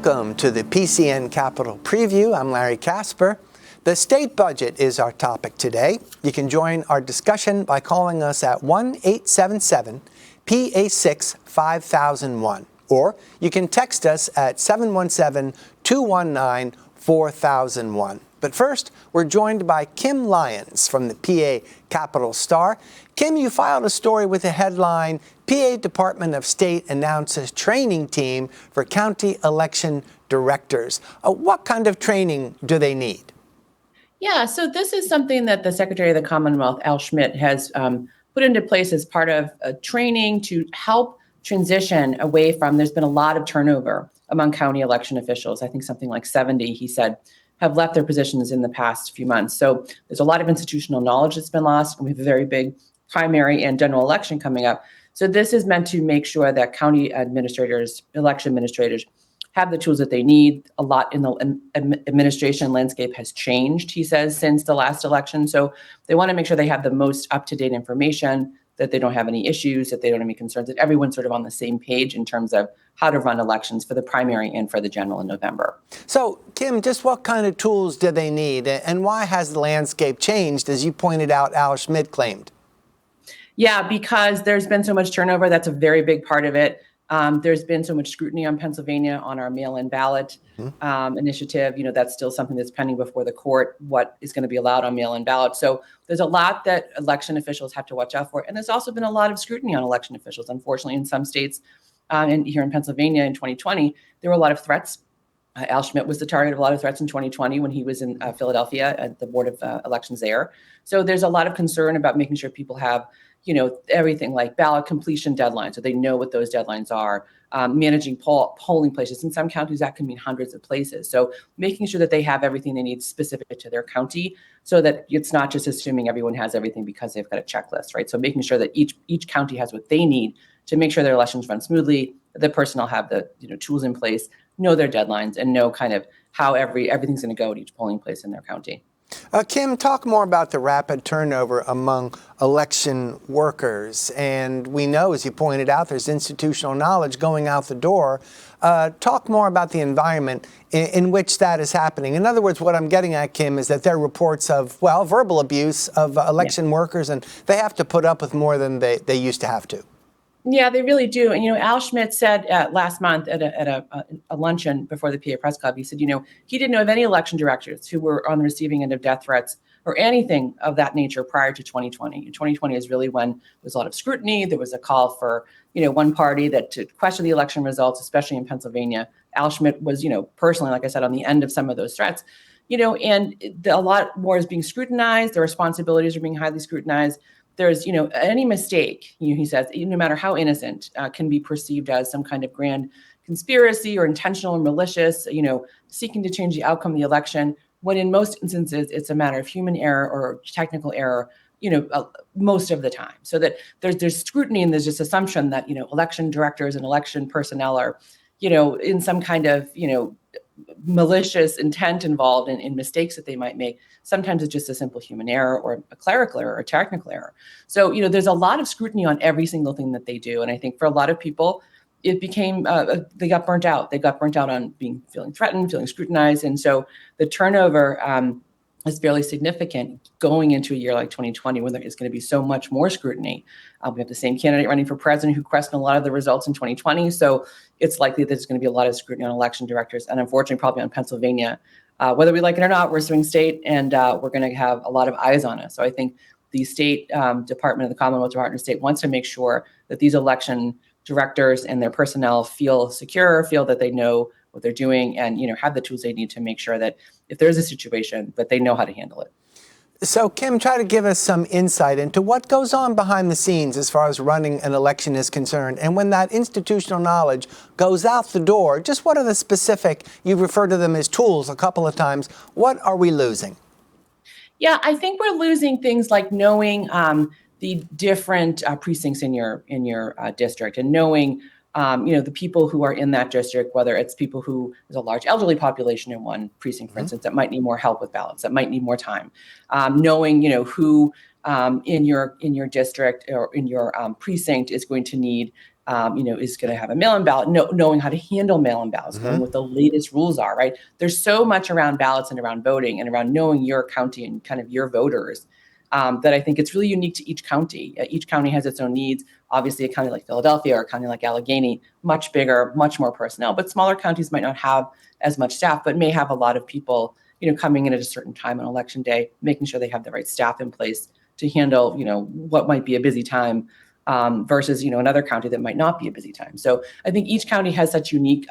Welcome to the PCN Capitol Preview. I'm Larry Casper. The state budget is our topic today. You can join our discussion by calling us at 1-877-PA6-5001, or you can text us at 717-219-4001. But first, we're joined by Kim Lyons from the PA Capitol Star. Kim, you filed a story with the headline, PA Department of State announces training team for county election directors. What kind of training do they need? Yeah, so this is something that the Secretary of the Commonwealth, Al Schmidt, has put into place as part of a training to help transition away from, there's been a lot of turnover among county election officials. I think something like 70, he said, have left their positions in the past few months. So there's a lot of institutional knowledge that's been lost, and we have a very big primary and general election coming up. So this is meant to make sure that county administrators, election administrators, have the tools that they need. A lot in the administration landscape has changed, he says, since the last election. So they want to make sure they have the most up-to-date information, that they don't have any issues, that they don't have any concerns, that everyone's sort of on the same page in terms of how to run elections for the primary and for the general in November. So, Kim, just what kind of tools do they need, and why has the landscape changed, as you pointed out, Al Schmidt claimed? Yeah, because there's been so much turnover. That's a very big part of it. There's been so much scrutiny on Pennsylvania on our mail-in ballot initiative. You know, that's still something that's pending before the court, what is going to be allowed on mail-in ballot. So there's a lot that election officials have to watch out for. And there's also been a lot of scrutiny on election officials. Unfortunately, in some states, and here in Pennsylvania in 2020, there were a lot of threats. Al Schmidt was the target of a lot of threats in 2020 when he was in Philadelphia at the Board of Elections there. So there's a lot of concern about making sure people have, you know, everything like ballot completion deadlines, so they know what those deadlines are, managing polling places. In some counties, that can mean hundreds of places. So making sure that they have everything they need specific to their county, so that it's not just assuming everyone has everything because they've got a checklist, right? So making sure that each county has what they need to make sure their elections run smoothly, the personnel have the tools in place, know their deadlines, and know kind of how everything's going to go at each polling place in their county. Kim, talk more about the rapid turnover among election workers. And we know, as you pointed out, there's institutional knowledge going out the door. Talk more about the environment in which that is happening. In other words, what I'm getting at, Kim, is that there are reports of, well, verbal abuse of election workers, and they have to put up with more than they used to have to. Yeah, they really do. And, Al Schmidt said last month at a luncheon before the PA Press Club, he said, he didn't know of any election directors who were on the receiving end of death threats or anything of that nature prior to 2020. 2020 is really when there was a lot of scrutiny. There was a call for, one party to question the election results, especially in Pennsylvania. Al Schmidt was, personally, like I said, on the end of some of those threats, and a lot more is being scrutinized. The responsibilities are being highly scrutinized. There's, any mistake, he says, no matter how innocent, can be perceived as some kind of grand conspiracy or intentional and malicious, seeking to change the outcome of the election, when in most instances, it's a matter of human error or technical error, most of the time. So that there's scrutiny and there's this assumption that, election directors and election personnel are, in some kind of, malicious intent involved in mistakes that they might make. Sometimes it's just a simple human error or a clerical error or a technical error. So, there's a lot of scrutiny on every single thing that they do. And I think for a lot of people, it became, they got burnt out. They got burnt out on feeling threatened, feeling scrutinized. And so the turnover is fairly significant going into a year like 2020, when there is going to be so much more scrutiny. We have the same candidate running for president who questioned a lot of the results in 2020. So it's likely that there's going to be a lot of scrutiny on election directors, and unfortunately, probably on Pennsylvania. Whether we like it or not, we're a swing state, and we're going to have a lot of eyes on us. So I think the state department of the Commonwealth Department of State wants to make sure that these election directors and their personnel feel secure, feel that they know what they're doing, and have the tools they need to make sure that if there's a situation, that they know how to handle it. So, Kim, try to give us some insight into what goes on behind the scenes as far as running an election is concerned. And when that institutional knowledge goes out the door, just what are the specific, you've referred to them as tools a couple of times, what are we losing? Yeah, I think we're losing things like knowing the different precincts in your district, and knowing the people who are in that district, whether it's people who, there's a large elderly population in one precinct, for instance, that might need more help with ballots, that might need more time, knowing, who in your district or in your precinct is going to need is going to have a mail-in ballot, knowing how to handle mail-in ballots, knowing what the latest rules are, right? There's so much around ballots and around voting and around knowing your county and kind of your voters that I think it's really unique to each county. Each county has its own needs. Obviously, a county like Philadelphia or a county like Allegheny, much bigger, much more personnel, but smaller counties might not have as much staff, but may have a lot of people, coming in at a certain time on election day, making sure they have the right staff in place to handle, what might be a busy time versus, another county that might not be a busy time. So I think each county has such unique,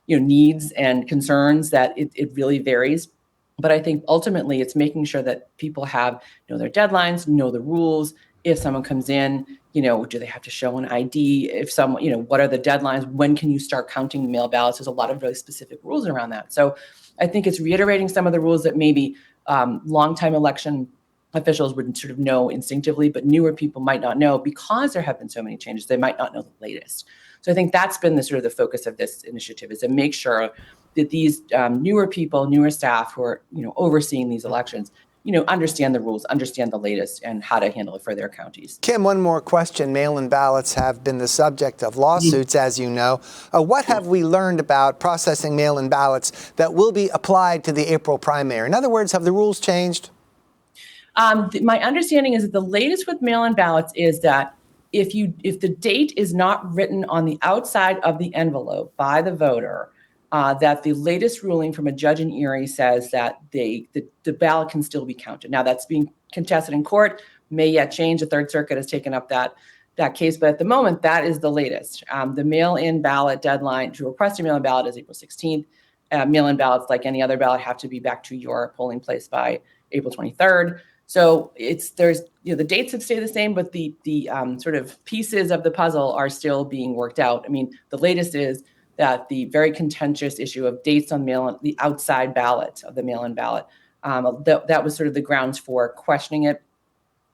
needs and concerns that it really varies. But I think ultimately it's making sure that people know their deadlines, know the rules. If someone comes in, do they have to show an ID? If someone, what are the deadlines? When can you start counting mail ballots? There's a lot of really specific rules around that. So I think it's reiterating some of the rules that maybe longtime election officials would sort of know instinctively, but newer people might not know because there have been so many changes. They might not know the latest. So I think that's been the sort of the focus of this initiative, is to make sure that these newer people, newer staff who are, overseeing these elections, understand the rules, understand the latest, and how to handle it for their counties. Kim, one more question. Mail-in ballots have been the subject of lawsuits, as you know. What have we learned about processing mail-in ballots that will be applied to the April primary? In other words, have the rules changed? My understanding is that the latest with mail-in ballots is that if the date is not written on the outside of the envelope by the voter, that the latest ruling from a judge in Erie says that the ballot can still be counted. Now that's being contested in court, may yet change. The Third Circuit has taken up that case, but at the moment, that is the latest. The mail-in ballot deadline to request a mail-in ballot is April 16th. Mail-in ballots, like any other ballot, have to be back to your polling place by April 23rd. So the dates have stayed the same, but the sort of pieces of the puzzle are still being worked out. I mean, the latest is that the very contentious issue of dates on the outside ballot of the mail-in ballot, that was sort of the grounds for questioning it.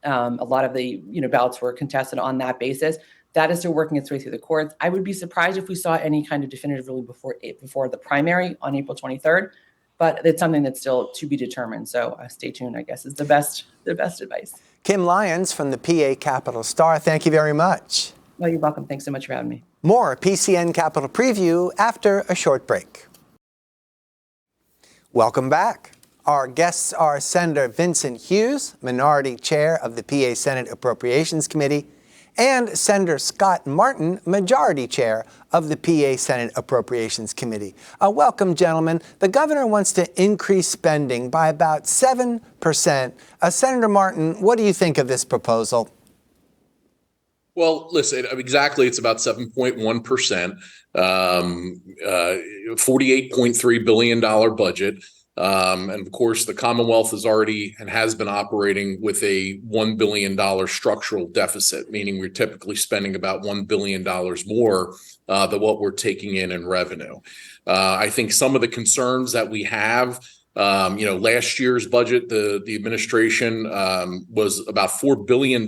A lot of the ballots were contested on that basis. That is still working its way through the courts. I would be surprised if we saw any kind of definitive ruling before the primary on April 23rd. But it's something that's still to be determined. So stay tuned, I guess, is the best advice. Kim Lyons from the PA Capitol Star, thank you very much. Well, you're welcome. Thanks so much for having me. More PCN Capitol Preview after a short break. Welcome back. Our guests are Senator Vincent Hughes, Minority Chair of the PA Senate Appropriations Committee, and Senator Scott Martin, Majority Chair of the PA Senate Appropriations Committee. Welcome, gentlemen. The governor wants to increase spending by about 7%. Senator Martin, what do you think of this proposal? Well, listen, exactly, it's about 7.1%, $48.3 billion budget. And of course, the Commonwealth is already and has been operating with a $1 billion structural deficit, meaning we're typically spending about $1 billion more than what we're taking in revenue. I think some of the concerns that we have, last year's budget, the administration was about $4 billion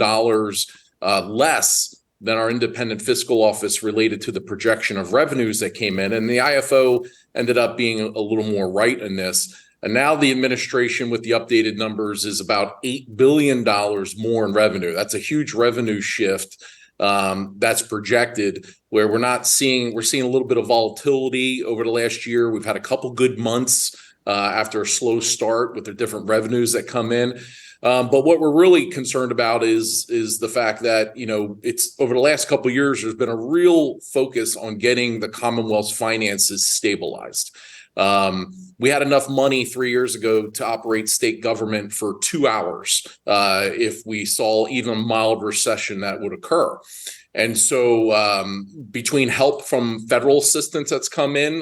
less than our independent fiscal office related to the projection of revenues that came in. And the IFO ended up being a little more right in this. And now the administration with the updated numbers is about $8 billion more in revenue. That's a huge revenue shift that's projected, where we're seeing a little bit of volatility over the last year. We've had a couple good months after a slow start with the different revenues that come in. But what we're really concerned about is the fact that, it's over the last couple of years, there's been a real focus on getting the Commonwealth's finances stabilized. We had enough money 3 years ago to operate state government for 2 hours if we saw even a mild recession that would occur. And so between help from federal assistance that's come in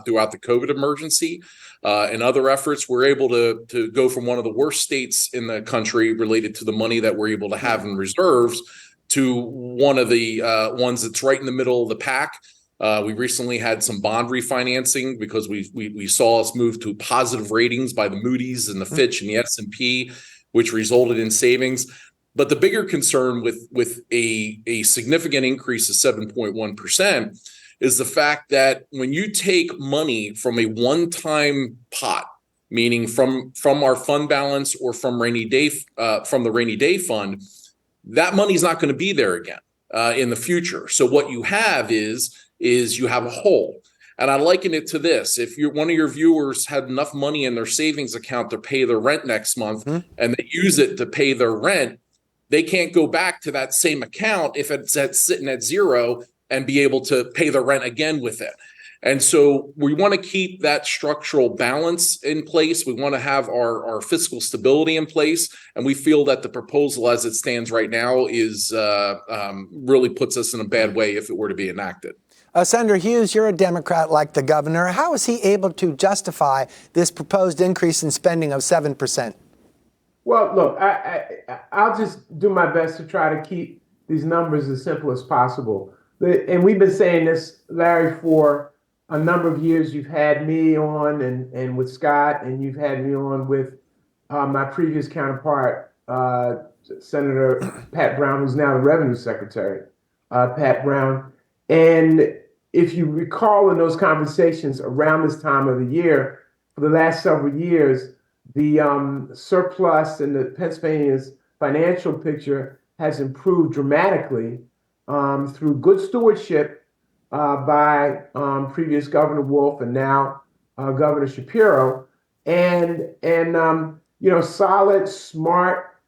throughout the COVID emergency, and other efforts, we're able to go from one of the worst states in the country related to the money that we're able to have in reserves to one of the ones that's right in the middle of the pack. We recently had some bond refinancing because we saw us move to positive ratings by the Moody's and the Fitch and the S&P, which resulted in savings. But the bigger concern with a significant increase of 7.1% is the fact that when you take money from a one-time pot, meaning from our fund balance or from the rainy day fund, that money's not going to be there again. in the future. So what you have is you have a hole. And I liken it to this. If one of your viewers had enough money in their savings account to pay their rent next month, and they use it to pay their rent, they can't go back to that same account if it's sitting at zero and be able to pay the rent again with it. And so we want to keep that structural balance in place. We want to have our fiscal stability in place. And we feel that the proposal as it stands right now is really puts us in a bad way if it were to be enacted. Senator Hughes, you're a Democrat like the governor. How is he able to justify this proposed increase in spending of 7%? Well, look, I'll just do my best to try to keep these numbers as simple as possible. And we've been saying this, Larry, for a number of years. You've had me on and with Scott, and you've had me on with my previous counterpart, Senator Pat Brown, who's now the Revenue Secretary, Pat Brown. And if you recall in those conversations around this time of the year, for the last several years, the surplus in the Pennsylvania's financial picture has improved dramatically through good stewardship by previous Governor Wolf and now Governor Shapiro, and solid, smart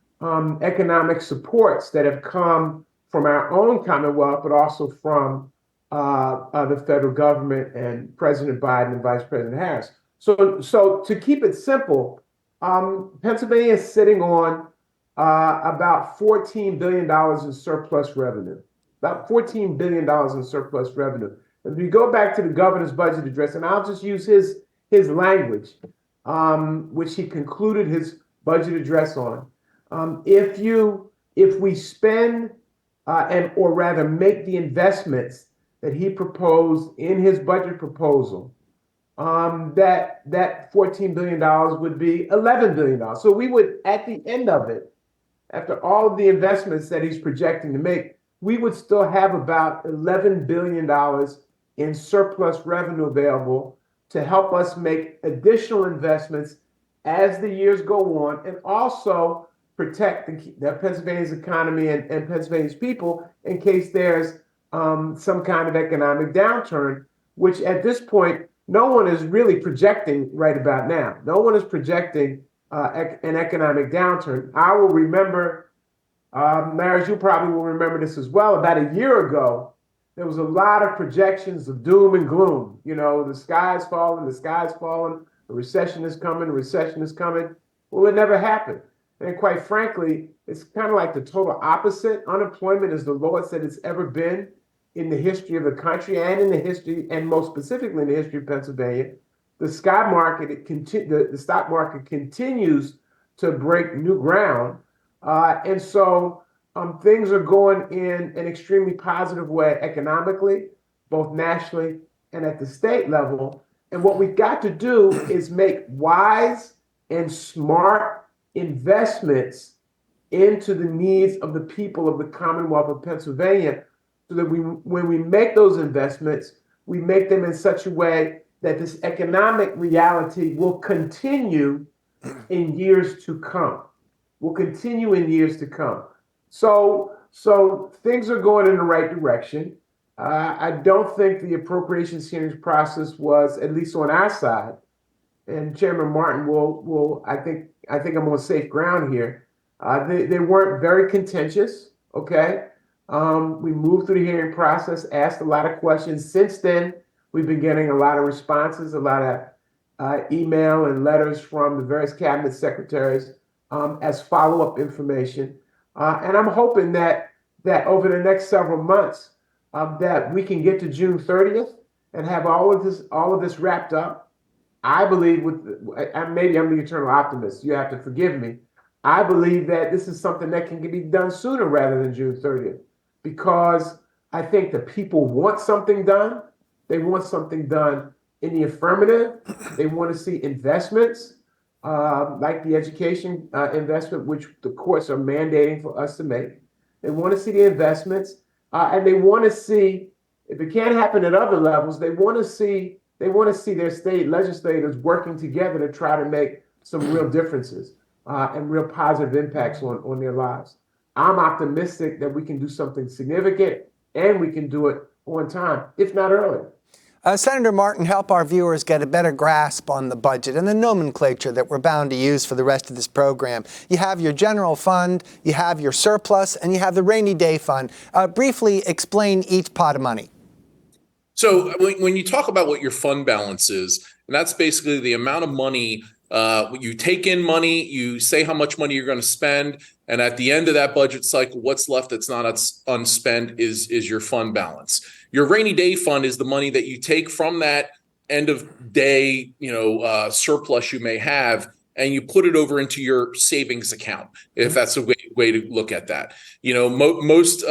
economic supports that have come from our own Commonwealth, but also from the federal government and President Biden and Vice President Harris. So to keep it simple, Pennsylvania is sitting on about $14 billion in surplus revenue. About $14 billion in surplus revenue. If you go back to the governor's budget address, and I'll just use his language, which he concluded his budget address on. If we spend or rather make the investments that he proposed in his budget proposal, that $14 billion would be $11 billion. So we would, at the end of it, after all of the investments that he's projecting to make, we would still have about $11 billion in surplus revenue available to help us make additional investments as the years go on, and also protect the Pennsylvania's economy and Pennsylvania's people in case there's some kind of economic downturn, which at this point, no one is really projecting right about now. No one is projecting an economic downturn. I will remember, Larry, you probably will remember this as well. About a year ago, there was a lot of projections of doom and gloom. You know, the sky's falling, a recession is coming, Well, it never happened. And quite frankly, it's kind of like the total opposite. Unemployment is the lowest that it's ever been in the history of the country and most specifically in the history of Pennsylvania. The stock market continues to break new ground. And so things are going in an extremely positive way economically, both nationally and at the state level. And what we've got to do is make wise and smart investments into the needs of the people of the Commonwealth of Pennsylvania, so that when we make those investments, we make them in such a way that this economic reality will continue in years to come. So things are going in the right direction. I don't think the appropriations hearings process was, at least on our side, and Chairman Martin will I think I'm on safe ground here. They weren't very contentious, okay? We moved through the hearing process, asked a lot of questions. Since then, we've been getting a lot of responses, a lot of email and letters from the various cabinet secretaries as follow-up information. And I'm hoping that over the next several months, that we can get to June 30th and have all of this wrapped up. I believe maybe I'm the eternal optimist. You have to forgive me. I believe that this is something that can be done sooner rather than June 30th, because I think the people want something done. They want something done in the affirmative. They want to see investments like the education investment, which the courts are mandating for us to make. They want to see the investments, and they want to see, if it can't happen at other levels, they want to see their state legislators working together to try to make some real differences and real positive impacts on their lives. I'm optimistic that we can do something significant and we can do it on time, if not earlier. Senator Martin, help our viewers get a better grasp on the budget and the nomenclature that we're bound to use for the rest of this program. You have your general fund, you have your surplus, and you have the rainy day fund. Briefly explain each pot of money. So when you talk about what your fund balance is, and that's basically the amount of money, you take in money, you say how much money you're going to spend, and at the end of that budget cycle, what's left that's not unspent is your fund balance. Your rainy day fund is the money that you take from that end of day, surplus you may have, and you put it over into your savings account, if that's a way to look at that. Most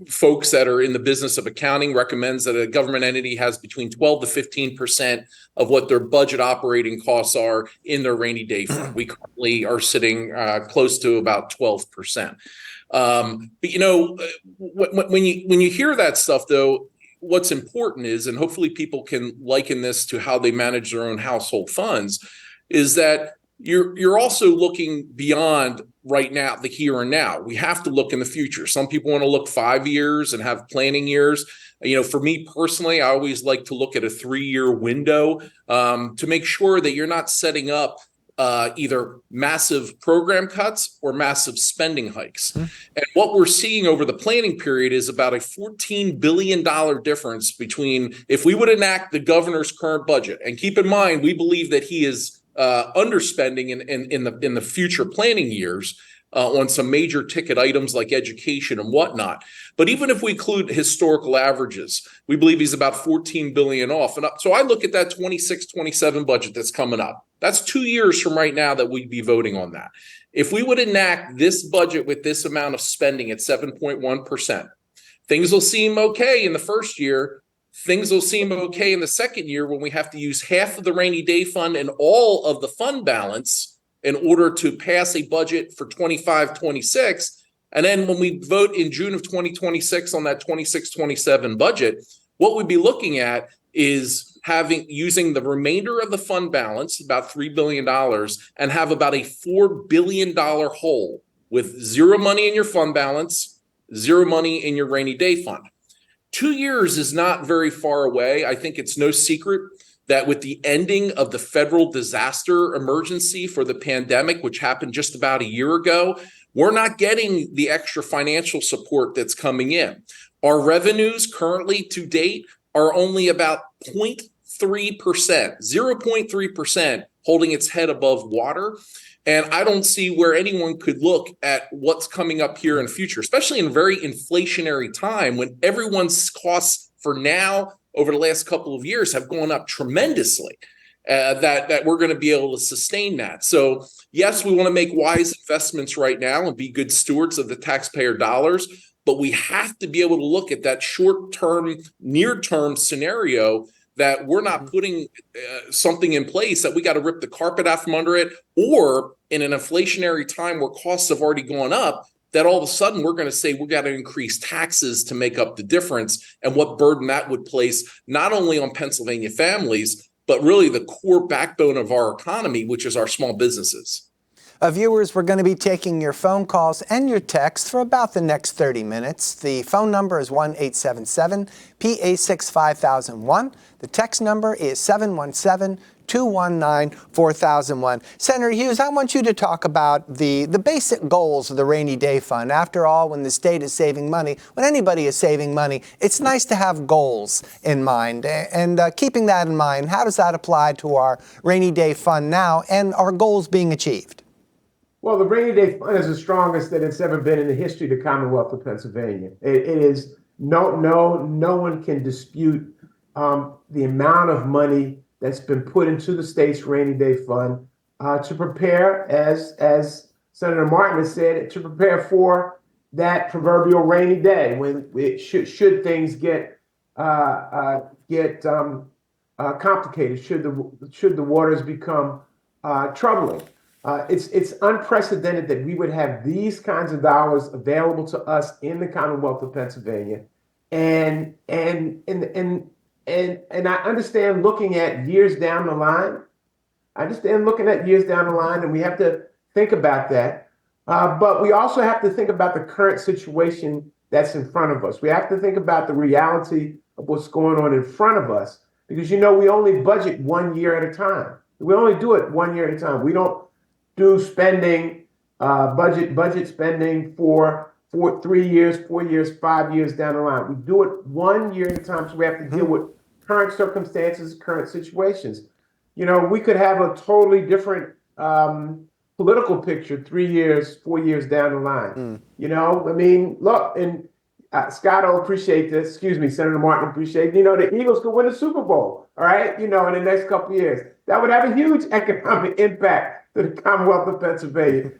folks that are in the business of accounting recommends that a government entity has between 12 to 15% of what their budget operating costs are in their rainy day fund. We currently are sitting close to about 12%. But when you hear that stuff, though, what's important is, and hopefully people can liken this to how they manage their own household funds, is that you're also looking beyond right now, the here and now. We have to look in the future. Some people want to look 5 years and have planning years. For me personally, I always like to look at a 3-year window to make sure that you're not setting up either massive program cuts or massive spending hikes. And what we're seeing over the planning period is about a $14 billion difference between if we would enact the governor's current budget. And keep in mind, we believe that he is underspending in the future planning years on some major ticket items like education and whatnot. But even if we include historical averages, we believe he's about $14 billion off. And so I look at that 26-27 budget that's coming up. That's 2 years from right now that we'd be voting on that. If we would enact this budget with this amount of spending at 7.1%, things will seem okay in the first year. Things will seem okay in the second year when we have to use half of the rainy day fund and all of the fund balance in order to pass a budget for 25-26. And then when we vote in June of 2026 on that 26-27 budget, what we'd be looking at is using the remainder of the fund balance, about $3 billion, and have about a $4 billion hole with zero money in your fund balance, zero money in your rainy day fund. 2 years is not very far away. I think it's no secret that with the ending of the federal disaster emergency for the pandemic, which happened just about a year ago, we're not getting the extra financial support that's coming in. Our revenues currently to date are only about 0.3%, 0.3% holding its head above water. And I don't see where anyone could look at what's coming up here in the future, especially in a very inflationary time when everyone's costs for now over the last couple of years have gone up tremendously, that we're going to be able to sustain that. So yes, we want to make wise investments right now and be good stewards of the taxpayer dollars, but we have to be able to look at that short-term, near-term scenario that we're not putting something in place that we got to rip the carpet out from under it, or in an inflationary time where costs have already gone up, that all of a sudden we're going to say we got to increase taxes to make up the difference, and what burden that would place not only on Pennsylvania families, but really the core backbone of our economy, which is our small businesses. Viewers, we're going to be taking your phone calls and your texts for about the next 30 minutes. The phone number is 1-877-PA6-5001. The text number is 717-219-4001. Senator Hughes, I want you to talk about the basic goals of the rainy day fund. After all, when the state is saving money, when anybody is saving money, it's nice to have goals in mind. And keeping that in mind, how does that apply to our rainy day fund now and our goals being achieved? Well, the rainy day fund is the strongest that it's ever been in the history of the Commonwealth of Pennsylvania. It is no one can dispute the amount of money that's been put into the state's rainy day fund to prepare, as Senator Martin has said, to prepare for that proverbial rainy day when should things get complicated, should the waters become troubling. It's unprecedented that we would have these kinds of dollars available to us in the Commonwealth of Pennsylvania, and I understand looking at years down the line. And we have to think about that. But we also have to think about the current situation that's in front of us. We have to think about the reality of what's going on in front of us, because we only budget 1 year at a time. We only do it 1 year at a time. We don't do spending, budget spending for 3 years, 4 years, 5 years down the line. We do it 1 year at a time, so we have to deal with current circumstances, current situations. We could have a totally different political picture 3 years, 4 years down the line. Look, and Scott will appreciate this. Excuse me, Senator Martin will appreciate. The Eagles could win the Super Bowl. All right, in the next couple of years, that would have a huge economic impact to the Commonwealth of Pennsylvania.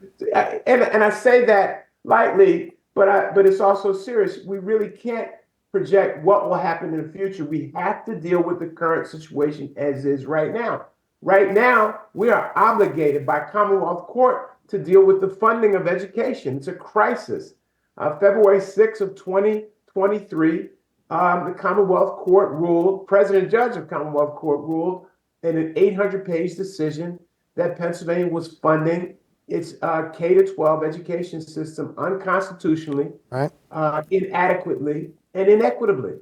And I say that lightly, but it's also serious. We really can't project what will happen in the future. We have to deal with the current situation as is right now. Right now, we are obligated by Commonwealth Court to deal with the funding of education. It's a crisis. February 6th of 2023, the Commonwealth Court ruled, President Judge of Commonwealth Court ruled in an 800-page decision that Pennsylvania was funding its K-12 education system unconstitutionally, right, inadequately, and inequitably,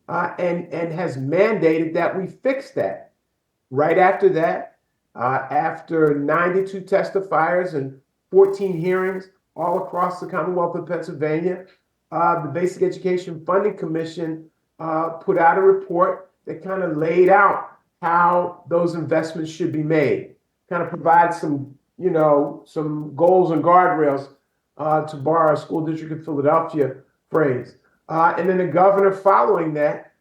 and has mandated that we fix that. Right after that, after 92 testifiers and 14 hearings all across the Commonwealth of Pennsylvania, the Basic Education Funding Commission put out a report that kind of laid out how those investments should be made, kind of provide some goals and guardrails, to borrow a school district in Philadelphia phrase. And then the governor following that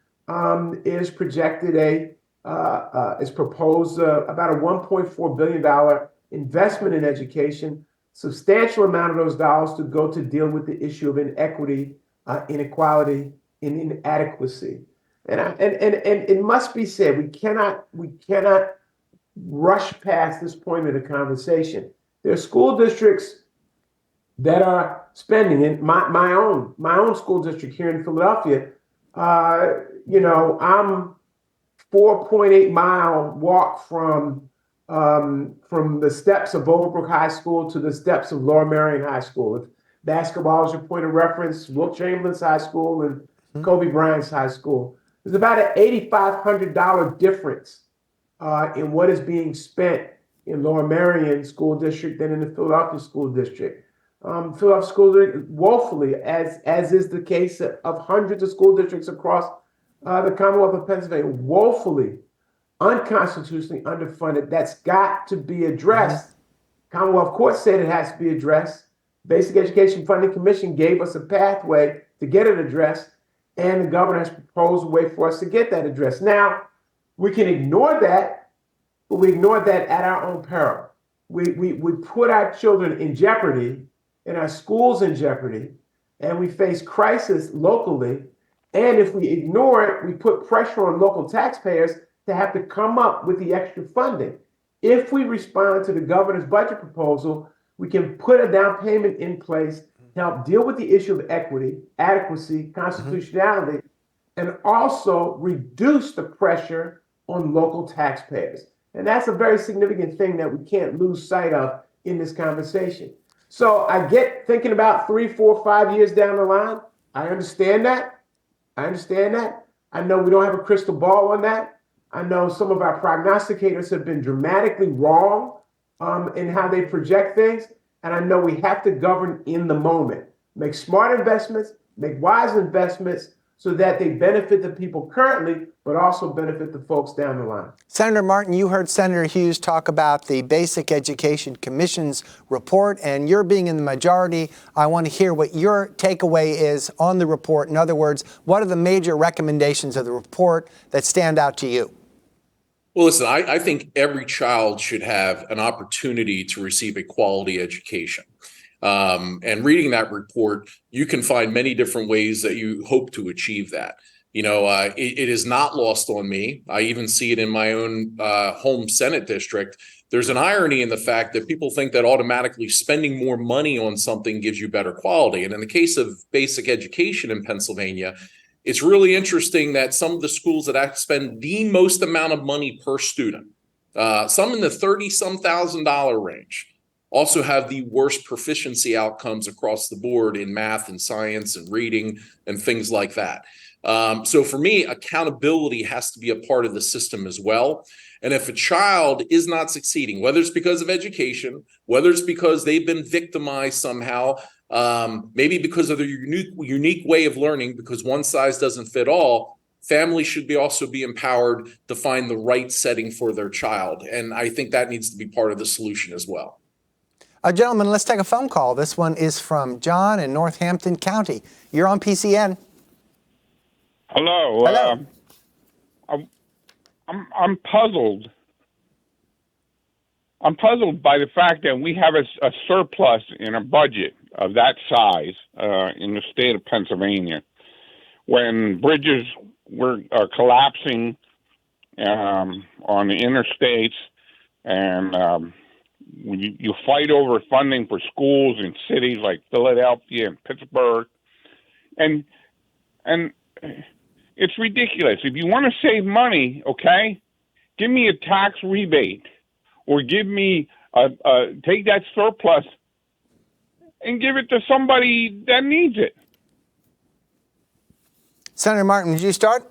is proposed about a $1.4 billion investment in education, substantial amount of those dollars to go to deal with the issue of inequity, inequality, and inadequacy. And it must be said, we cannot rush past this point of the conversation. There are school districts that are spending, in my own school district here in Philadelphia. I'm 4.8 mile walk from the steps of Overbrook High School to the steps of Lower Merion High School. If basketball is your point of reference, Wilt Chamberlain's High School and Kobe Bryant's High School. There's about an $8,500 difference in what is being spent in Lower Merion School District than in the Philadelphia School District. Philadelphia School District woefully, as is the case of hundreds of school districts across the Commonwealth of Pennsylvania, woefully, unconstitutionally underfunded. That's got to be addressed. Commonwealth Court said it has to be addressed. Basic Education Funding Commission gave us a pathway to get it addressed, and the governor has proposed a way for us to get that addressed. Now, we can ignore that, but we ignore that at our own peril. We put our children in jeopardy, and our schools in jeopardy, and we face crisis locally. And if we ignore it, we put pressure on local taxpayers to have to come up with the extra funding. If we respond to the governor's budget proposal, we can put a down payment in place to help deal with the issue of equity, adequacy, constitutionality, and also reduce the pressure on local taxpayers. And that's a very significant thing that we can't lose sight of in this conversation. So I get thinking about 3, 4, 5 years down the line. I understand that. I know we don't have a crystal ball on that. I know some of our prognosticators have been dramatically wrong in how they project things. And I know we have to govern in the moment, make smart investments, make wise investments so that they benefit the people currently, but also benefit the folks down the line. Senator Martin, you heard Senator Hughes talk about the Basic Education Commission's report, and you're being in the majority. I want to hear what your takeaway is on the report. In other words, what are the major recommendations of the report that stand out to you? Well, listen, I think every child should have an opportunity to receive a quality education. And reading that report, you can find many different ways that you hope to achieve that. It is not lost on me. I even see it in my own home Senate district. There's an irony in the fact that people think that automatically spending more money on something gives you better quality. And in the case of basic education in Pennsylvania, it's really interesting that some of the schools that spend the most amount of money per student, some in the $30-some thousand range, also have the worst proficiency outcomes across the board in math and science and reading and things like that. So for me, accountability has to be a part of the system as well. And if a child is not succeeding, whether it's because of education, whether it's because they've been victimized somehow, maybe because of their unique way of learning, because one size doesn't fit all, families should also be empowered to find the right setting for their child. And I think that needs to be part of the solution as well. Gentlemen, let's take a phone call. This one is from John in Northampton County. You're on PCN. Hello. Hello. I'm puzzled. I'm puzzled by the fact that we have a surplus in a budget of that size in the state of Pennsylvania, when bridges are collapsing on the interstates, and you fight over funding for schools in cities like Philadelphia and Pittsburgh, and it's ridiculous. If you want to save money, okay, give me a tax rebate, or give me take that surplus and give it to somebody that needs it. Senator Martin, would you start?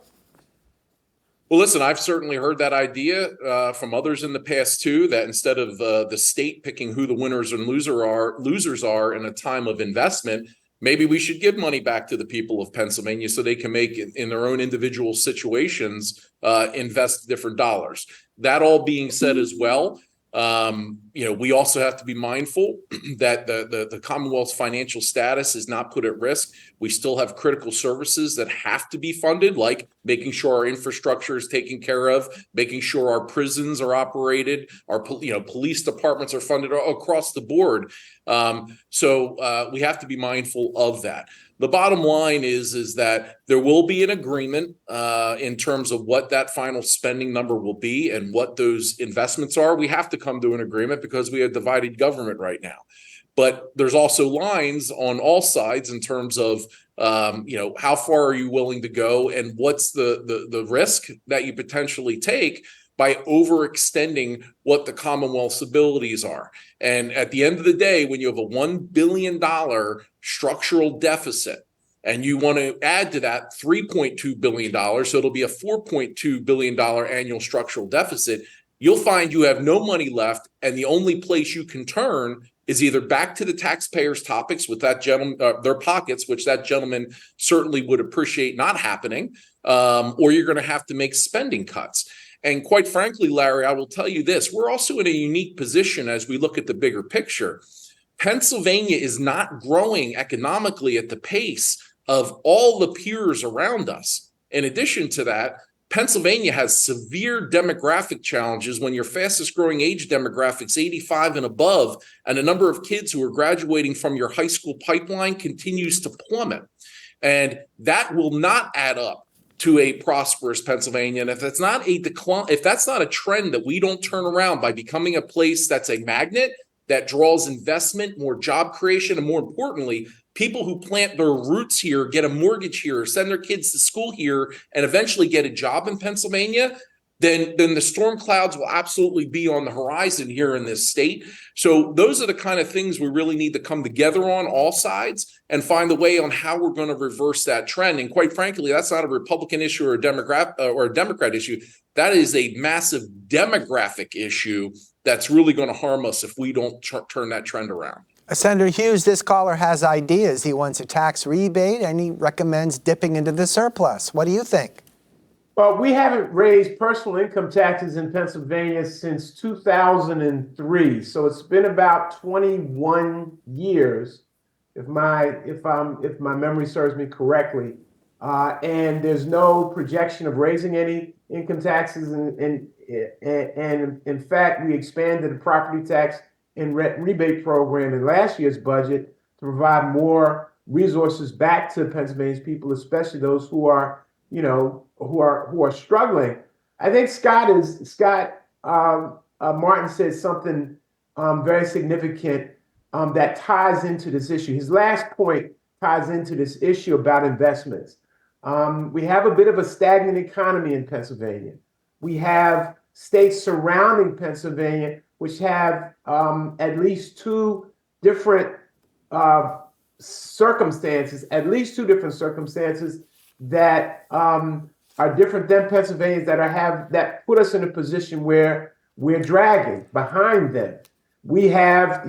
Well, listen, I've certainly heard that idea from others in the past too, that instead of the state picking who the winners and losers are in a time of investment, maybe we should give money back to the people of Pennsylvania so they can make it in their own individual situations, invest different dollars. That all being said as well, we also have to be mindful that the Commonwealth's financial status is not put at risk. We still have critical services that have to be funded, like making sure our infrastructure is taken care of, making sure our prisons are operated, our police departments are funded across the board. So we have to be mindful of that. The bottom line is that there will be an agreement in terms of what that final spending number will be and what those investments are. We have to come to an agreement because we have divided government right now. But there's also lines on all sides in terms of how far are you willing to go, and what's the risk that you potentially take by overextending what the Commonwealth's abilities are. And at the end of the day, when you have a $1 billion structural deficit, and you want to add to that $3.2 billion, so it'll be a $4.2 billion annual structural deficit, you'll find you have no money left, and the only place you can turn is either back to the taxpayers' topics with that gentleman, their pockets, which that gentleman certainly would appreciate not happening, or you're going to have to make spending cuts. And quite frankly, Larry, I will tell you this, we're also in a unique position as we look at the bigger picture. Pennsylvania is not growing economically at the pace of all the peers around us. In addition to that, Pennsylvania has severe demographic challenges when your fastest growing age demographics 85 and above, and the number of kids who are graduating from your high school pipeline continues to plummet. And that will not add up to a prosperous Pennsylvania. And if that's not a decline, if that's not a trend that we don't turn around by becoming a place that's a magnet that draws investment, more job creation, and more importantly, people who plant their roots here, get a mortgage here, send their kids to school here, and eventually get a job in Pennsylvania, then the storm clouds will absolutely be on the horizon here in this state. So those are the kind of things we really need to come together on all sides and find a way on how we're going to reverse that trend. And quite frankly, that's not a Republican issue or a Democrat issue. That is a massive demographic issue that's really going to harm us if we don't turn that trend around. Senator Hughes, this caller has ideas. He wants a tax rebate and he recommends dipping into the surplus. What do you think? Well, we haven't raised personal income taxes in Pennsylvania since 2003. So it's been about 21 years, if my memory serves me correctly. And there's no projection of raising any income taxes. And in fact, we expanded the property tax and rebate program in last year's budget to provide more resources back to Pennsylvania's people, especially those who are struggling. I think Scott Martin said something very significant that ties into this issue. His last point ties into this issue about investments. We have a bit of a stagnant economy in Pennsylvania. We have states surrounding Pennsylvania which have at least two different circumstances, that are different than Pennsylvania's that put us in a position where we're dragging behind them. We have,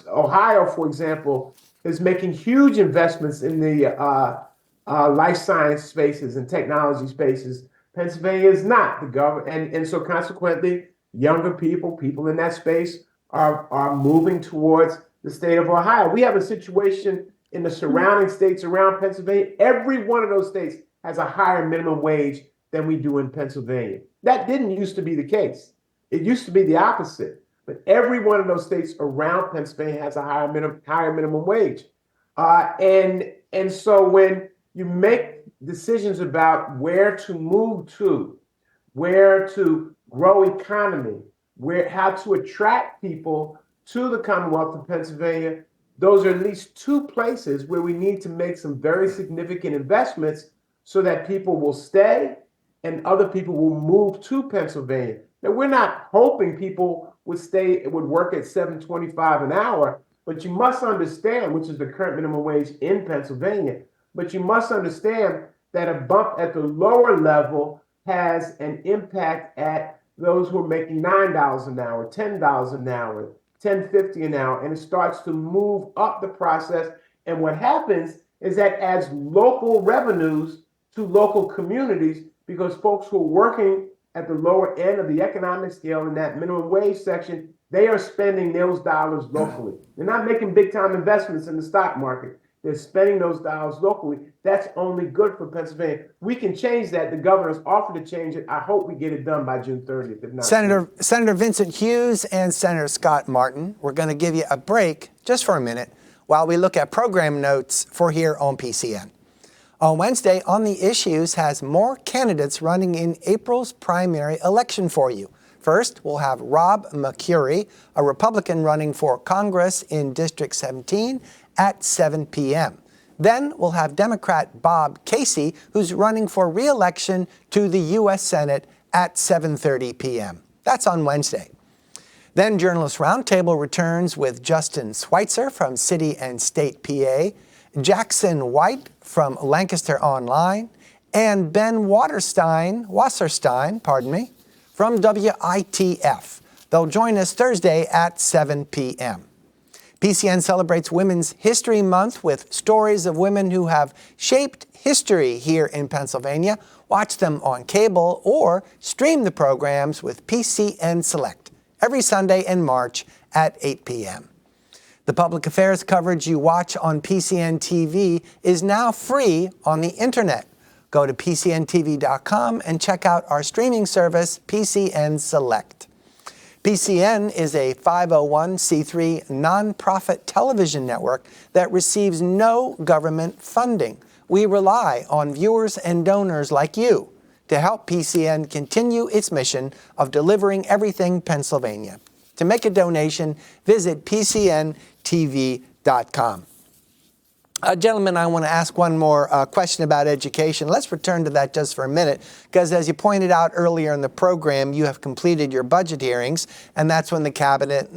Ohio, for example, is making huge investments in the life science spaces and technology spaces. Pennsylvania is not the government, and so consequently, younger people in that space are moving towards the state of Ohio. We have a situation in the surrounding states around Pennsylvania. Every one of those states has a higher minimum wage than we do in Pennsylvania. That didn't used to be the case. It used to be the opposite. But every one of those states around Pennsylvania has a higher minimum wage. And so when you make decisions about where to move to, where to grow economy, how to attract people to the Commonwealth of Pennsylvania, those are at least two places where we need to make some very significant investments so that people will stay and other people will move to Pennsylvania. Now, we're not hoping people would work at $7.25 an hour, but you must understand, which is the current minimum wage in Pennsylvania, but you must understand that a bump at the lower level has an impact at those who are making $9 an hour, $10 an hour, $10.50 an hour, and it starts to move up the process. And what happens is that adds local revenues to local communities, because folks who are working at the lower end of the economic scale in that minimum wage section, they are spending those dollars locally. They're not making big time investments in the stock market. They're spending those dollars locally. That's only good for Pennsylvania. We can change that. The governor's offered to change it. I hope we get it done by June 30th. If not, Senator Vincent Hughes and Senator Scott Martin, we're going to give you a break just for a minute while we look at program notes for here on PCN. On Wednesday, On the Issues has more candidates running in April's primary election for you. First, we'll have Rob McCurry, a Republican running for Congress in District 17 at 7 p.m. Then we'll have Democrat Bob Casey, who's running for re-election to the U.S. Senate at 7:30 p.m. That's on Wednesday. Then Journalist Roundtable returns with Justin Schweitzer from City and State PA, Jackson White from Lancaster Online, and Ben Wasserstein, from WITF. They'll join us Thursday at 7 p.m. PCN celebrates Women's History Month with stories of women who have shaped history here in Pennsylvania. Watch them on cable or stream the programs with PCN Select every Sunday in March at 8 p.m. The public affairs coverage you watch on PCN TV is now free on the internet. Go to PCNTV.com and check out our streaming service, PCN Select. PCN is a 501c3 nonprofit television network that receives no government funding. We rely on viewers and donors like you to help PCN continue its mission of delivering everything Pennsylvania. To make a donation, visit PCNTV.com. Gentlemen, I want to ask one more question about education. Let's return to that just for a minute, because as you pointed out earlier in the program, you have completed your budget hearings, and that's when the cabinet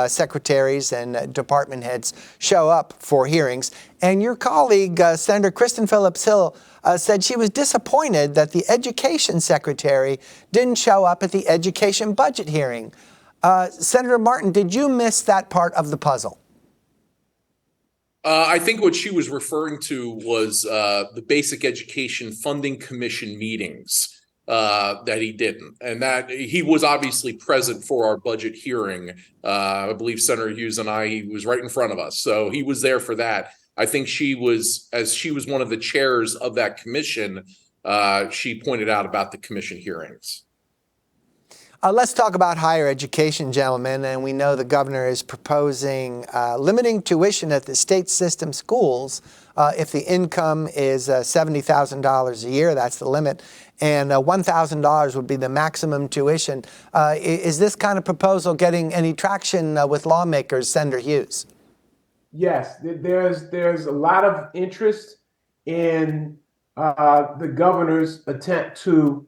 secretaries and department heads show up for hearings. And your colleague, Senator Kristen Phillips-Hill, said she was disappointed that the education secretary didn't show up at the education budget hearing. Senator Martin, did you miss that part of the puzzle? I think what she was referring to was the Basic Education Funding Commission meetings that he didn't. And that he was obviously present for our budget hearing. I believe Senator Hughes and he was right in front of us. So he was there for that. I think she was one of the chairs of that commission, she pointed out about the commission hearings. Let's talk about higher education, gentlemen. And we know the governor is proposing limiting tuition at the state system schools if the income is $70,000 a year. That's the limit. And $1,000 would be the maximum tuition. Is this kind of proposal getting any traction with lawmakers, Senator Hughes? Yes, there's a lot of interest in the governor's attempt to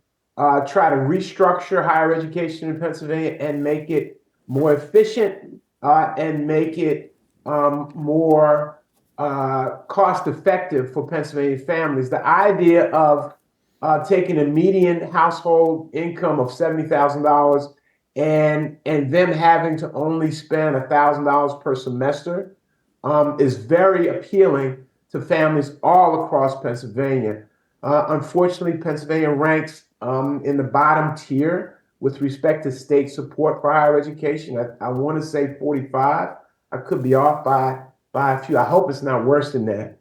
try to restructure higher education in Pennsylvania and make it more efficient, and make it more cost effective for Pennsylvania families. The idea of taking a median household income of $70,000 and them having to only spend $1,000 per semester is very appealing to families all across Pennsylvania. Unfortunately, Pennsylvania ranks in the bottom tier with respect to state support for higher education. I want to say 45. I could be off by a few. I hope it's not worse than that.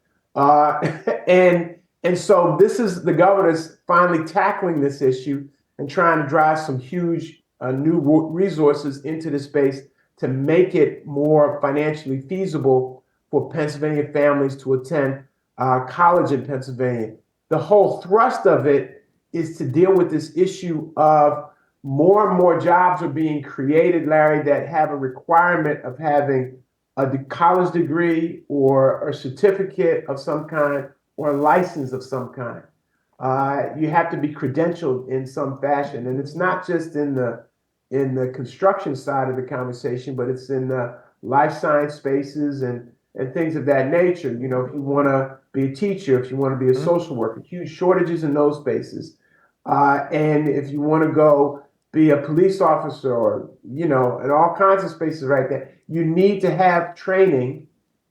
And so this is the governor's finally tackling this issue and trying to drive some huge new resources into the space to make it more financially feasible for Pennsylvania families to attend college in Pennsylvania. The whole thrust of it is to deal with this issue of more and more jobs are being created, Larry, that have a requirement of having a college degree or a certificate of some kind or a license of some kind. You have to be credentialed in some fashion, and it's not just in the construction side of the conversation, but it's in the life science spaces and things of that nature. You know, if you want to be a teacher, if you want to be a social worker, huge shortages in those spaces. And if you want to go be a police officer or, you know, in all kinds of spaces right there, you need to have training,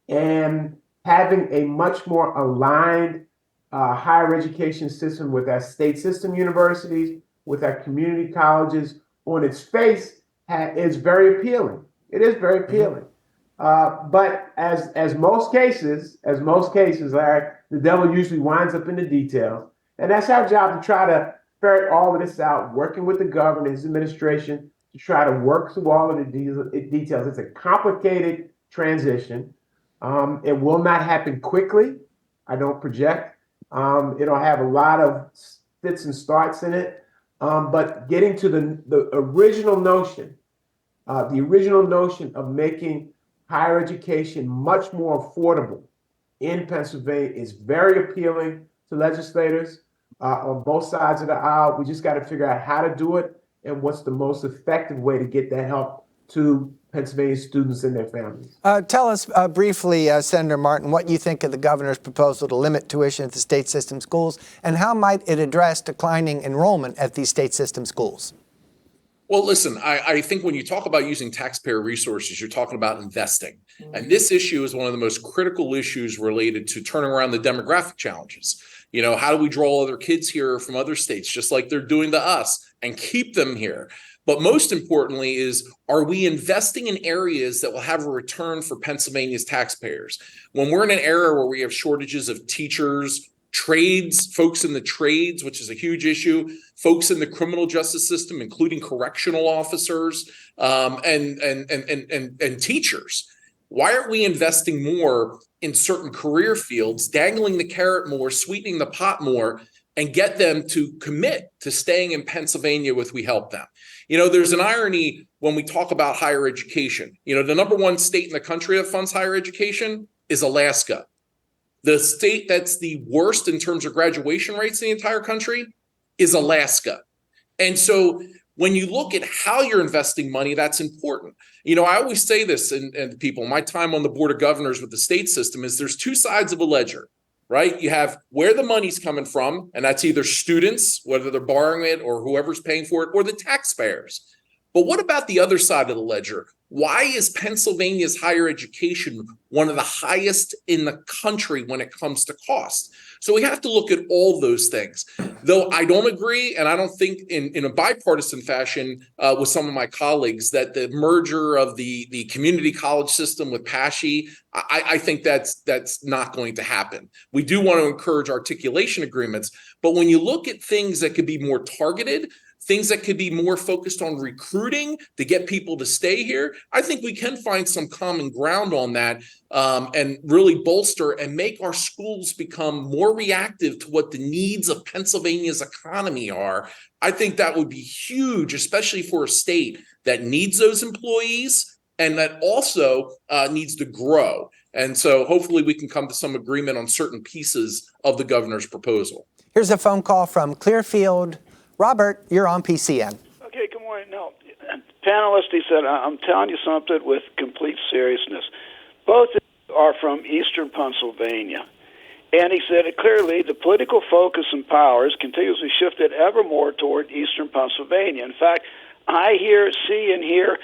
and having a much more aligned higher education system with our state system universities, with our community colleges on its face is very appealing. It is very appealing. But as most cases, Larry, the devil usually winds up in the details. And that's our job, to try to ferret all of this out, working with the governor, his administration, to try to work through all of the details. It's a complicated transition. It will not happen quickly. I don't project. It'll have a lot of fits and starts in it. But getting to the original notion of making higher education much more affordable in Pennsylvania is very appealing to legislators on both sides of the aisle. We just got to figure out how to do it and what's the most effective way to get that help to Pennsylvania students and their families. Tell us briefly, Senator Martin, what you think of the governor's proposal to limit tuition at the state system schools, and how might it address declining enrollment at these state system schools? Well, listen, I think when you talk about using taxpayer resources, you're talking about investing. And this issue is one of the most critical issues related to turning around the demographic challenges. You know, how do we draw other kids here from other states, just like they're doing to us, and keep them here? But most importantly is, are we investing in areas that will have a return for Pennsylvania's taxpayers? When we're in an era where we have shortages of teachers, trades, folks in the trades, which is a huge issue, folks in the criminal justice system, including correctional officers, and teachers. Why aren't we investing more in certain career fields, dangling the carrot more, sweetening the pot more, and get them to commit to staying in Pennsylvania if we help them? You know, there's an irony when we talk about higher education. You know, the number one state in the country that funds higher education is Alaska. The state that's the worst in terms of graduation rates in the entire country is Alaska. And so when you look at how you're investing money, that's important. You know, I always say this, and people, my time on the board of governors with the state system is there's two sides of a ledger, right? You have where the money's coming from, and that's either students, whether they're borrowing it or whoever's paying for it, or the taxpayers. But what about the other side of the ledger? Why is Pennsylvania's higher education one of the highest in the country when it comes to cost? So we have to look at all those things. Though I don't agree, and I don't think in a bipartisan fashion with some of my colleagues, that the merger of the community college system with PASHE, I think that's not going to happen. We do want to encourage articulation agreements, but when you look at things that could be more targeted, things that could be more focused on recruiting to get people to stay here, I think we can find some common ground on that and really bolster and make our schools become more reactive to what the needs of Pennsylvania's economy are. I think that would be huge, especially for a state that needs those employees and that also needs to grow. And so hopefully we can come to some agreement on certain pieces of the governor's proposal. Here's a phone call from Clearfield. Robert, you're on PCN. Okay, good morning. No, panelist, he said, I'm telling you something with complete seriousness. Both are from eastern Pennsylvania. And he said it clearly, the political focus and powers continuously shifted ever more toward eastern Pennsylvania. In fact, I see and hear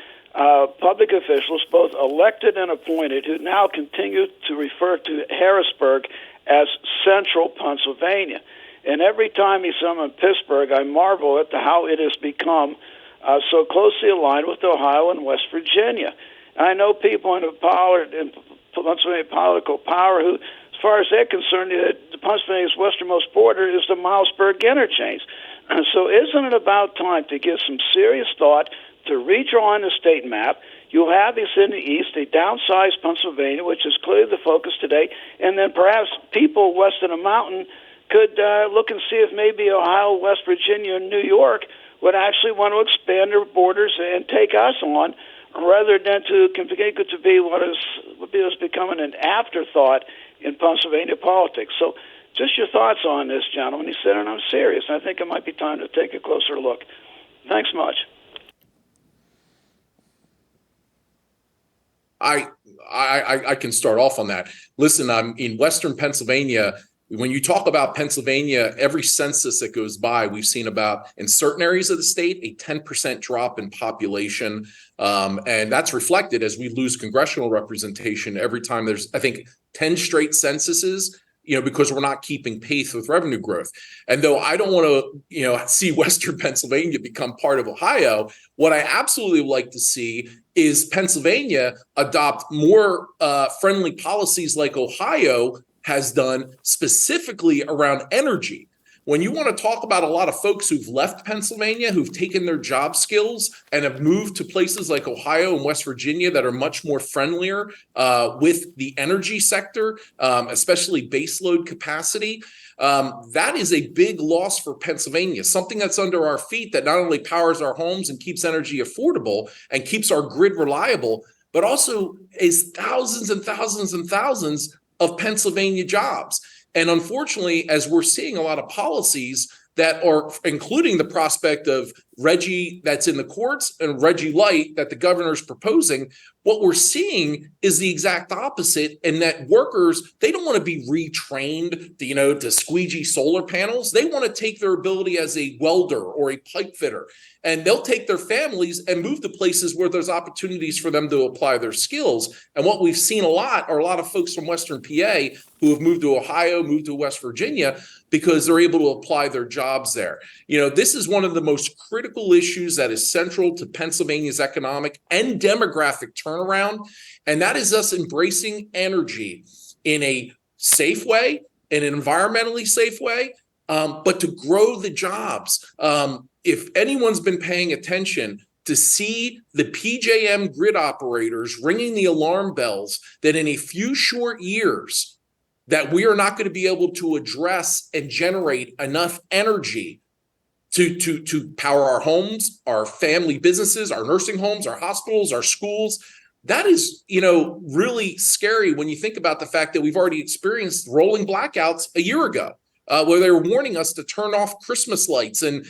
public officials, both elected and appointed, who now continue to refer to Harrisburg as central Pennsylvania. And every time he's in Pittsburgh, I marvel at how it has become so closely aligned with Ohio and West Virginia. And I know people in Pennsylvania political power who, as far as they're concerned, the Pennsylvania's westernmost border is the Milesburg interchange. So isn't it about time to give some serious thought to redrawing the state map? You'll have this in the east, a downsized Pennsylvania, which is clearly the focus today, and then perhaps people west of the mountain could look and see if maybe Ohio, West Virginia, and New York would actually want to expand their borders and take us on, rather than to continue to be what is becoming an afterthought in Pennsylvania politics. So just your thoughts on this, gentlemen. He said, and I'm serious. I think it might be time to take a closer look. Thanks much. I can start off on that. Listen, I'm in Western Pennsylvania. When you talk about Pennsylvania, every census that goes by, we've seen about, in certain areas of the state, a 10% drop in population. And that's reflected as we lose congressional representation every time there's, I think, 10 straight censuses, because we're not keeping pace with revenue growth. And though I don't want to, see Western Pennsylvania become part of Ohio, what I absolutely would like to see is Pennsylvania adopt more friendly policies like Ohio has done, specifically around energy. When you want to talk about a lot of folks who've left Pennsylvania, who've taken their job skills and have moved to places like Ohio and West Virginia that are much more friendlier with the energy sector, especially baseload capacity, that is a big loss for Pennsylvania, something that's under our feet that not only powers our homes and keeps energy affordable and keeps our grid reliable, but also is thousands and thousands and thousands of Pennsylvania jobs. And unfortunately, as we're seeing a lot of policies that are including the prospect of Reggie that's in the courts and Reggie Light that the governor's proposing, what we're seeing is the exact opposite, and that workers, they don't want to be retrained to squeegee solar panels. They want to take their ability as a welder or a pipe fitter, and they'll take their families and move to places where there's opportunities for them to apply their skills. And what we've seen a lot are a lot of folks from Western PA who have moved to Ohio, moved to West Virginia, because they're able to apply their jobs there. This is one of the most critical issues that is central to Pennsylvania's economic and demographic turnaround, and that is us embracing energy in a safe way, in an environmentally safe way, but to grow the jobs. If anyone's been paying attention to see the PJM grid operators ringing the alarm bells that in a few short years that we are not going to be able to address and generate enough energy to power our homes, our family businesses, our nursing homes, our hospitals, our schools. That is, really scary when you think about the fact that we've already experienced rolling blackouts a year ago, where they were warning us to turn off Christmas lights and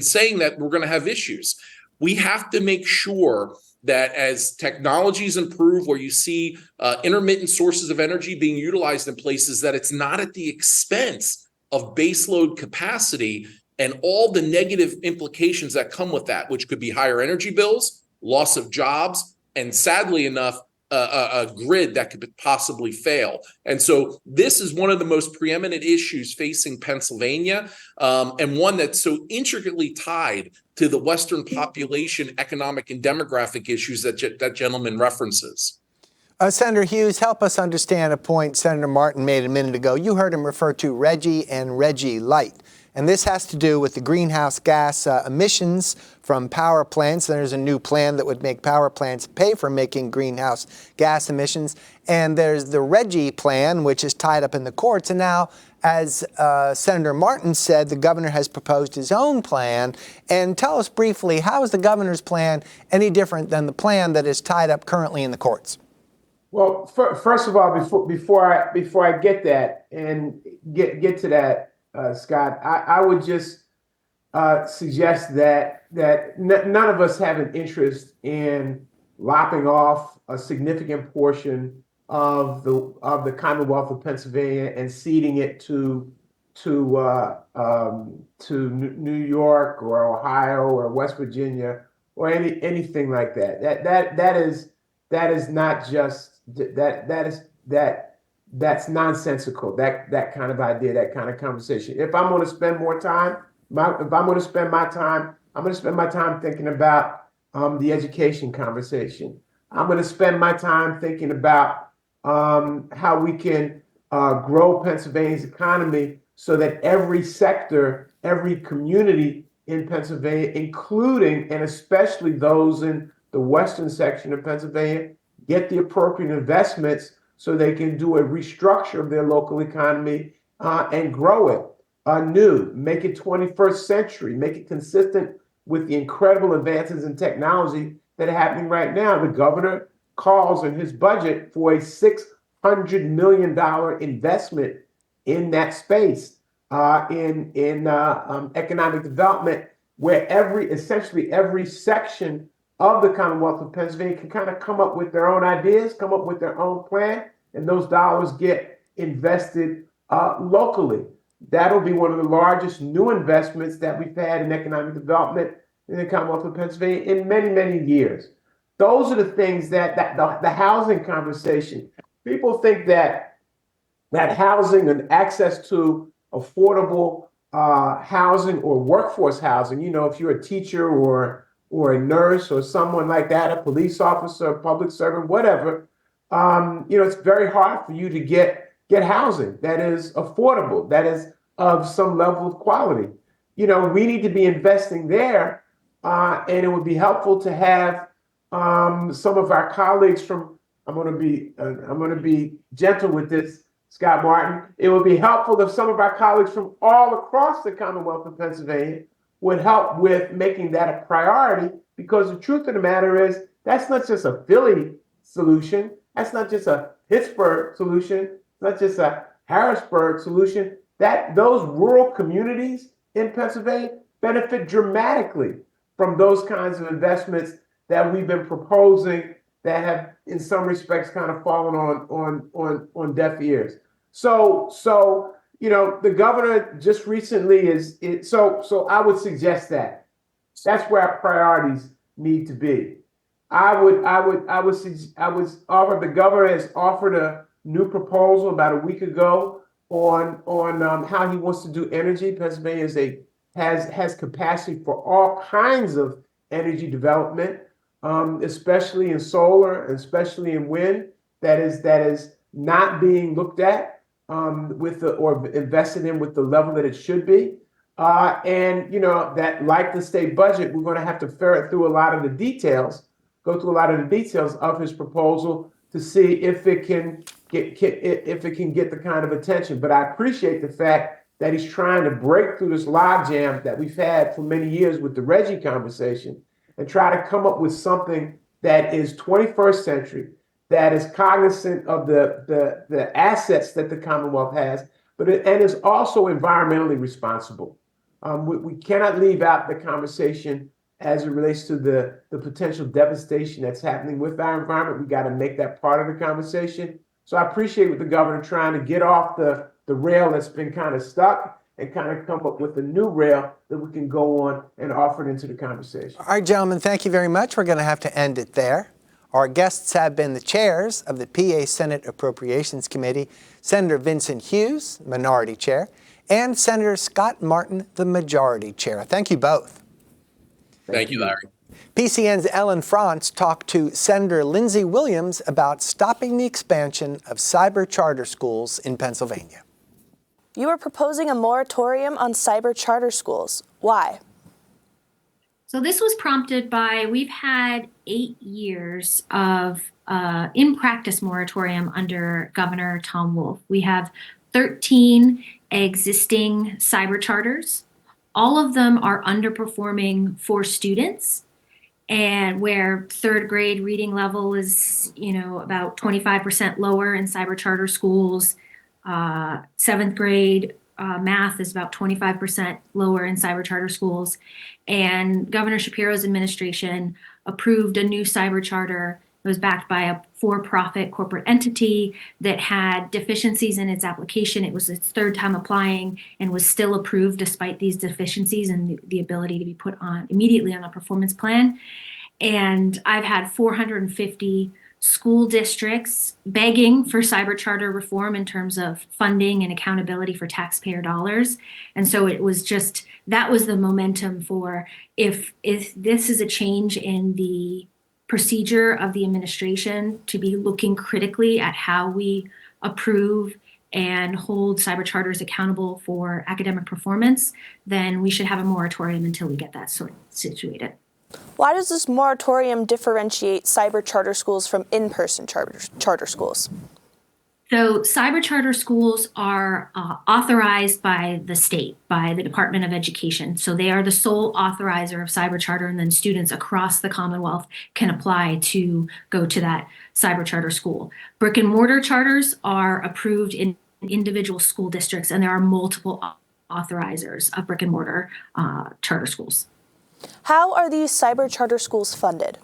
saying that we're going to have issues. We have to make sure that as technologies improve, where you see intermittent sources of energy being utilized in places, that it's not at the expense of baseload capacity and all the negative implications that come with that, which could be higher energy bills, loss of jobs, and sadly enough, a grid that could possibly fail. And so this is one of the most preeminent issues facing Pennsylvania, and one that's so intricately tied to the Western population, economic, and demographic issues that gentleman references. Senator Hughes, help us understand a point Senator Martin made a minute ago. You heard him refer to Reggie and Reggie Light. And this has to do with the greenhouse gas emissions from power plants. There's a new plan that would make power plants pay for making greenhouse gas emissions. And there's the Reggie plan, which is tied up in the courts. And now, as Senator Martin said, the governor has proposed his own plan. And tell us briefly, how is the governor's plan any different than the plan that is tied up currently in the courts? Well, first of all, before I get that and get to that, Scott, I would just suggests that none of us have an interest in lopping off a significant portion of the Commonwealth of Pennsylvania and ceding it to New York or Ohio or West Virginia or anything like that. That is not just that's nonsensical. That kind of idea, that kind of conversation. If I'm going to spend more time, if I'm going to spend my time, I'm going to spend my time thinking about the education conversation. I'm going to spend my time thinking about how we can grow Pennsylvania's economy so that every sector, every community in Pennsylvania, including and especially those in the western section of Pennsylvania, get the appropriate investments so they can do a restructure of their local economy and grow it anew, make it 21st century, make it consistent with the incredible advances in technology that are happening right now. The governor calls in his budget for a $600 million investment in that space, in economic development, where essentially every section of the Commonwealth of Pennsylvania can kind of come up with their own ideas, come up with their own plan, and those dollars get invested locally. That'll be one of the largest new investments that we've had in economic development in the Commonwealth of Pennsylvania in many, many years. Those are the things that the housing conversation. People think that housing and access to affordable housing or workforce housing, if you're a teacher or a nurse or someone like that, a police officer, a public servant, whatever, it's very hard for you to get housing that is affordable, that is of some level of quality. We need to be investing there, and it would be helpful to have some of our colleagues from. I'm going to be gentle with this, Scott Martin. It would be helpful if some of our colleagues from all across the Commonwealth of Pennsylvania would help with making that a priority, because the truth of the matter is that's not just a Philly solution. That's not just a Pittsburgh solution. It's not just a Harrisburg solution. That those rural communities in Pennsylvania benefit dramatically from those kinds of investments that we've been proposing that have, in some respects, kind of fallen on deaf ears. So the governor just recently so I would suggest that that's where our priorities need to be. I would offer, the governor has offered a new proposal about a week ago on how he wants to do energy. Pennsylvania has capacity for all kinds of energy development, especially in solar, especially in wind, that is not being looked at or invested in with the level that it should be. And that, like the state budget, we're going to have to ferret through a lot of the details, go through a lot of the details of his proposal to see if it can get the kind of attention. But I appreciate the fact that he's trying to break through this logjam that we've had for many years with the Reggie conversation and try to come up with something that is 21st century, that is cognizant of the assets that the Commonwealth has, and is also environmentally responsible. We cannot leave out the conversation as it relates to the potential devastation that's happening with our environment. We got to make that part of the conversation. So I appreciate what the governor trying to get off the rail that's been kind of stuck and kind of come up with a new rail that we can go on and offer it into the conversation. All right, gentlemen, thank you very much. We're going to have to end it there. Our guests have been the chairs of the PA Senate Appropriations Committee, Senator Vincent Hughes, Minority Chair, and Senator Scott Martin, the Majority Chair. Thank you both. Thank you, Larry. PCN's Ellen Frantz talked to Senator Lindsey Williams about stopping the expansion of cyber charter schools in Pennsylvania. You are proposing a moratorium on cyber charter schools. Why? So this was prompted by, we've had 8 years of in-practice moratorium under Governor Tom Wolf. We have 13 existing cyber charters. All of them are underperforming for students, and where third grade reading level is, about 25% lower in cyber charter schools. Seventh grade math is about 25% lower in cyber charter schools. And Governor Shapiro's administration approved a new cyber charter. It was backed by a for-profit corporate entity that had deficiencies in its application. It was its third time applying and was still approved despite these deficiencies and the ability to be put on immediately on a performance plan. And I've had 450 school districts begging for cyber charter reform in terms of funding and accountability for taxpayer dollars. And so it was just, that was the momentum for if this is a change in the procedure of the administration to be looking critically at how we approve and hold cyber charters accountable for academic performance, then we should have a moratorium until we get that sort of situated. Why does this moratorium differentiate cyber charter schools from in-person charter schools? So cyber charter schools are authorized by the state, by the Department of Education. So they are the sole authorizer of cyber charter, and then students across the Commonwealth can apply to go to that cyber charter school. Brick and mortar charters are approved in individual school districts, and there are multiple authorizers of brick and mortar charter schools. How are these cyber charter schools funded?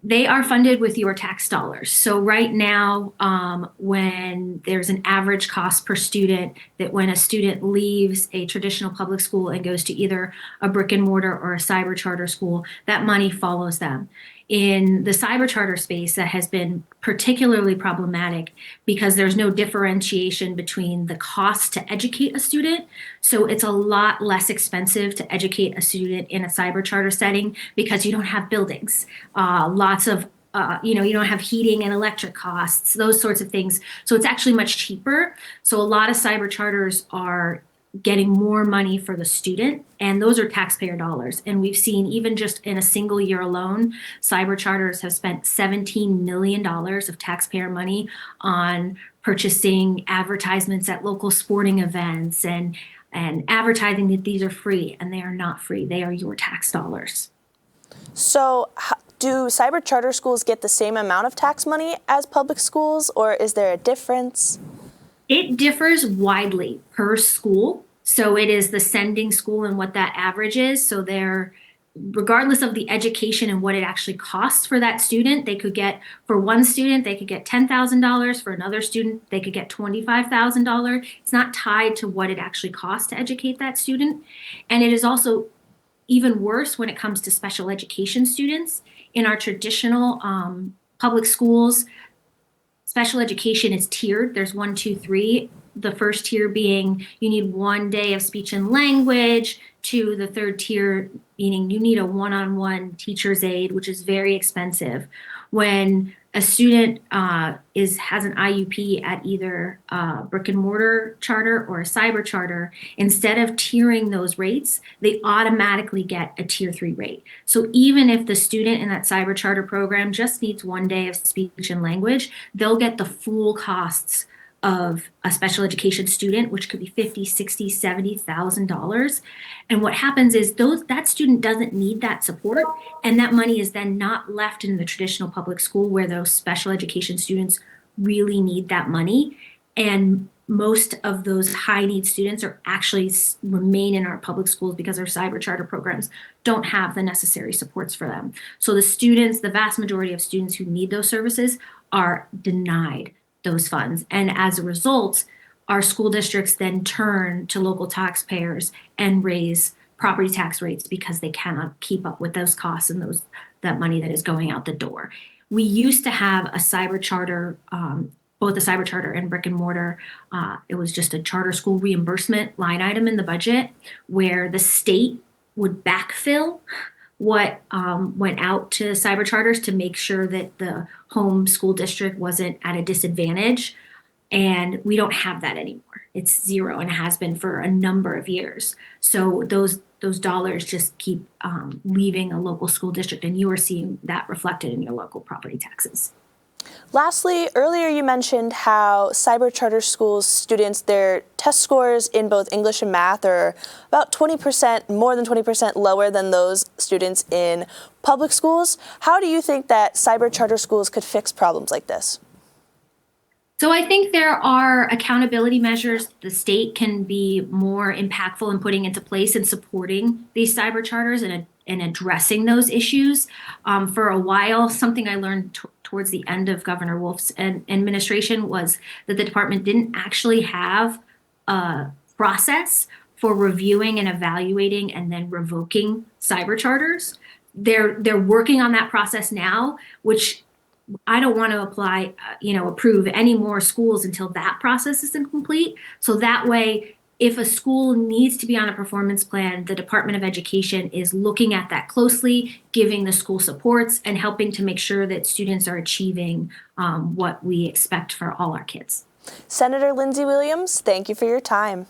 They are funded with your tax dollars. So right now, when there's an average cost per student, that when a student leaves a traditional public school and goes to either a brick and mortar or a cyber charter school, that money follows them. In the cyber charter space, that has been particularly problematic because there's no differentiation between the cost to educate a student. So it's a lot less expensive to educate a student in a cyber charter setting because you don't have buildings, lots of you don't have heating and electric costs, those sorts of things. So it's actually much cheaper. So a lot of cyber charters are getting more money for the student, and those are taxpayer dollars. And we've seen, even just in a single year alone, cyber charters have spent $17 million of taxpayer money on purchasing advertisements at local sporting events and advertising that these are free, and they are not free. They are your tax dollars. So do cyber charter schools get the same amount of tax money as public schools, or is there a difference? It differs widely per school. So it is the sending school and what that average is. So they're, regardless of the education and what it actually costs for that student, they could get, for one student, they could get $10,000. For another student, they could get $25,000. It's not tied to what it actually costs to educate that student. And it is also even worse when it comes to special education students. In our traditional public schools, special education is tiered. There's 1, 2, 3. The first tier being you need 1 day of speech and language, to the third tier meaning you need a one-on-one teacher's aide, which is very expensive. When a student has an IUP at either a brick and mortar charter or a cyber charter, instead of tiering those rates, they automatically get a tier 3 rate. So even if the student in that cyber charter program just needs 1 day of speech and language, they'll get the full costs of a special education student, which could be $50,000, $60,000, $70,000. And what happens is that student doesn't need that support, and that money is then not left in the traditional public school where those special education students really need that money. And most of those high need students are actually remain in our public schools because our cyber charter programs don't have the necessary supports for them. So the vast majority of students who need those services are denied those funds. And as a result, our school districts then turn to local taxpayers and raise property tax rates because they cannot keep up with those costs and that money that is going out the door. We used to have a cyber charter, both a cyber charter and brick and mortar. It was just a charter school reimbursement line item in the budget where the state would backfill what went out to cyber charters to make sure that the home school district wasn't at a disadvantage. And we don't have that anymore. It's zero and has been for a number of years. So those dollars just keep leaving a local school district, and you are seeing that reflected in your local property taxes. Lastly, earlier you mentioned how cyber charter schools students, their test scores in both English and math are about 20%, more than 20% lower than those students in public schools. How do you think that cyber charter schools could fix problems like this? So I think there are accountability measures the state can be more impactful in putting into place and supporting these cyber charters and addressing those issues. For a while, something I learned towards the end of Governor Wolf's administration was that the department didn't actually have a process for reviewing and evaluating and then revoking cyber charters. They're working on that process now, which I don't want to approve any more schools until that process is complete. So that way, if a school needs to be on a performance plan, the Department of Education is looking at that closely, giving the school supports, and helping to make sure that students are achieving what we expect for all our kids. Senator Lindsey Williams, thank you for your time.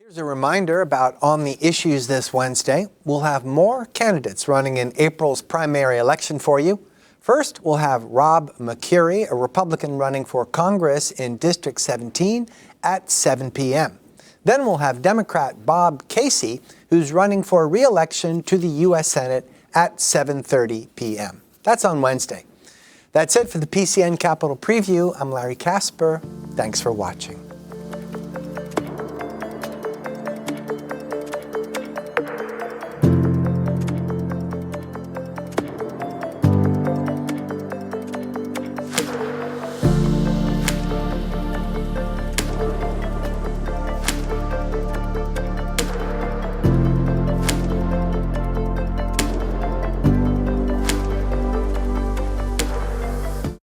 Here's a reminder about On the Issues this Wednesday. We'll have more candidates running in April's primary election for you. First, we'll have Rob McCurry, a Republican running for Congress in District 17 at 7 p.m. Then we'll have Democrat Bob Casey, who's running for re-election to the U.S. Senate at 7:30 p.m. That's on Wednesday. That's it for the PCN Capitol Preview. I'm Larry Casper. Thanks for watching.